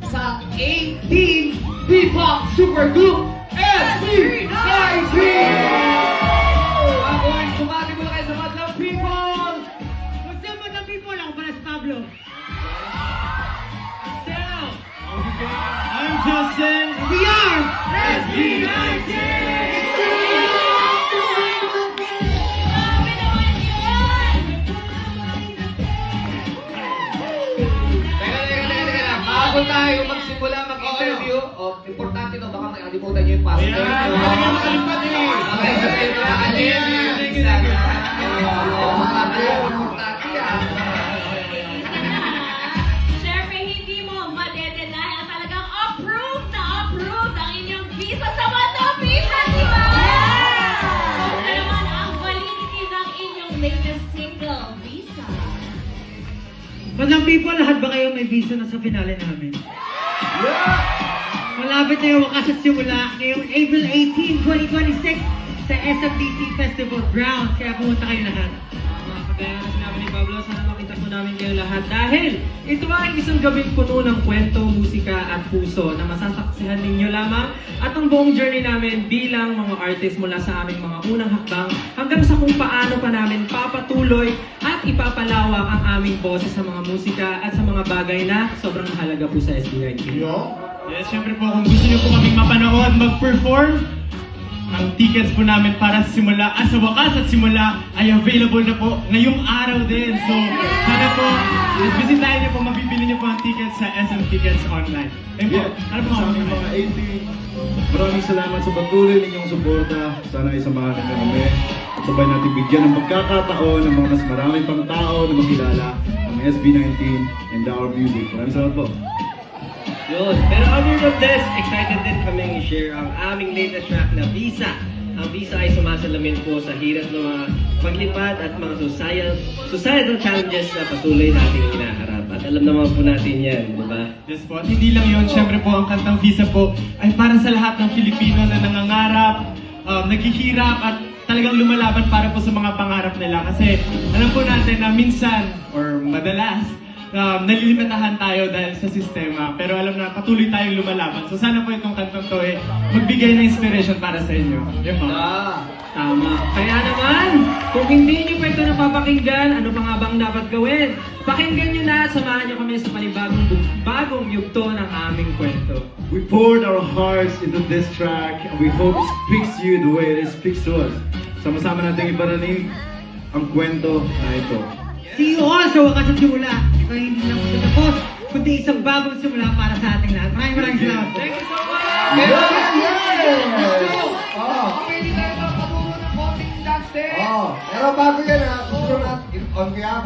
sa 18 P-Pop Supergroup SB19! Mga sumati mo na kayo sa Madlang People! What's up, Madlang People? Ako pala si Pablo. Sarah. I'm Justin. We are SB19! Teka. Bago tayo magsimula mag-interview, importante no, baka makalimutan nyo yung password. Ayan, talagang makalimutan eh. Okay, so tayo na alin. Importante yan. Siyempre, hindi mo madedeny ang talagang approved ang inyong visa sa Matopi Festival! Kumusta naman ang validity ng inyong latest single, Visa? Madlang People, lahat ba kayo may visa na sa finale namin? Malapit na yung wakas at simula ngayong April 18, 2026 sa SMDC Festival Grounds. Kaya pumunta kayo lahat. Kaya na sinabi ni Pablo, sana makita po namin kayo lahat dahil ito ay isang gabing puno ng kwento, musika at puso na masasaksihan ninyo lamang at ang buong journey namin bilang mga artist mula sa aming mga unang hakbang hanggang sa kung paano pa namin papatuloy at ipapalawak ang aming boses sa mga musika at sa mga bagay na sobrang mahalaga po sa SB19. Yes, syempre po kung gusto niyo po kaming mapanood mag-perform, ang tickets po namin para sa simula at sa wakas at simula ay available na po ngayong araw din. So, sana po, bisitahin niyo po, mabibili niyo po ang tickets sa SM Tickets Online. Ayun po, ano po Sa aming mga 80, maraming salamat sa patuloy ninyong suporta. Sana ay samahan niyo kami. At sabay natin bigyan ng pagkakataon ng mga mas maraming pang tao na makilala ang SB19 and our music. Maraming salamat po. Yun. Pero other than this, excited din kaming i-share ang aming latest track na Visa. Ang Visa ay sumasalamin po sa hirap ng mga paglipad at mga societal challenges na patuloy nating hinaharap. At alam naman po natin yan, di ba? Yes po, at hindi lang yun, syempre po ang kantang Visa po ay para sa lahat ng Filipino na nangangarap, naghihirap at talagang lumalaban para po sa mga pangarap nila. Kasi alam po natin na minsan, or madalas, nalilimitahan tayo dahil sa sistema. Pero alam na patuloy tayong lumalaban. So sana po itong kantang to magbigay ng inspiration para sa inyo. Yan po. Tama. Kaya naman, kung hindi niyo pa ito napapakinggan, ano pa nga bang dapat gawin? Pakinggan niyo na, samahan niyo kami sa bagong yugto ng aming kwento. We poured our hearts into this track and we hope it speaks to you the way it speaks to us. Sama-sama natin iparaning ang kwento na ito. See you all sa wakas at simula. Ito ay hindi lang matatapos, kundi isang bagong simula para sa ating lahat. Maraming salamat po. Thank you so much! Pero pwede tayo magpatuloy ng konting dance step. Pero bago yan ha, gusto natin on behalf of